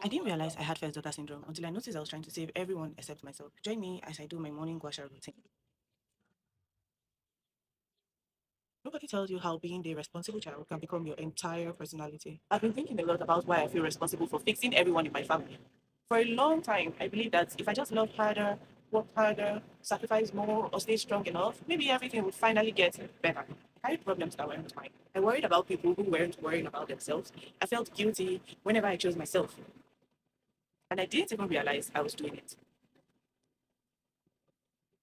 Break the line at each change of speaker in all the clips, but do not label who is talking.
I didn't realize I had first daughter syndrome until I noticed I was trying to save everyone except myself. Join me as I do my morning gua sha routine. Nobody tells you how being the responsible child can become your entire personality. I've been thinking a lot about why I feel responsible for fixing everyone in my family. For a long time, I believed that if I just love harder, work harder, sacrifice more, or stay strong enough, maybe everything would finally get better. I carried problems that weren't mine. I worried about people who weren't worrying about themselves. I felt guilty whenever I chose myself, and I didn't even realize I was doing it.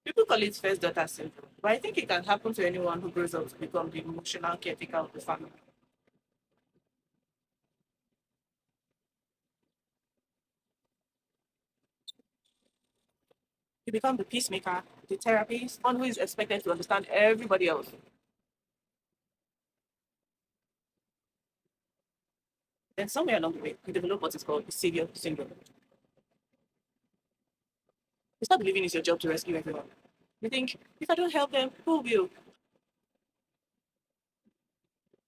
People call it first daughter syndrome, but I think it can happen to anyone who grows up to become the emotional caretaker of the family. You become the peacemaker, the therapist, one who is expected to understand everybody else. Then somewhere along the way, you develop what is called the savior syndrome. You start believing it's your job to rescue everyone. You think, if I don't help them, who will?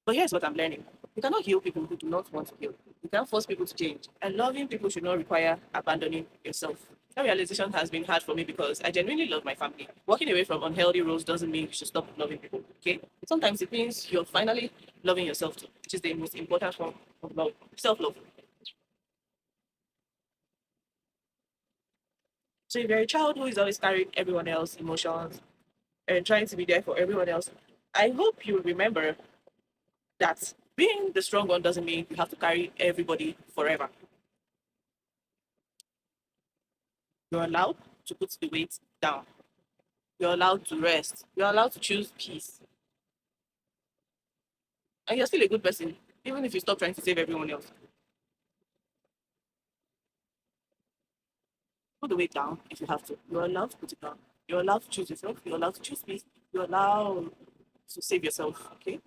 But here's what I'm learning. You cannot heal people who do not want to heal. You can't force people to change. And loving people should not require abandoning yourself. That realization has been hard for me because I genuinely love my family. Walking away from unhealthy roles doesn't mean you should stop loving people, okay? Sometimes it means you're finally loving yourself too, which is the most important form of love, self-love. So if you're a child who is always carrying everyone else's emotions and trying to be there for everyone else, I hope you remember that being the strong one doesn't mean you have to carry everybody forever. You're allowed to put the weight down. You're allowed to rest. You're allowed to choose peace. And you're still a good person, even if you stop trying to save everyone else. Put the weight down if you have to. You're allowed to put it down. You're allowed to choose yourself. You're allowed to choose peace. You're allowed to save yourself. Okay?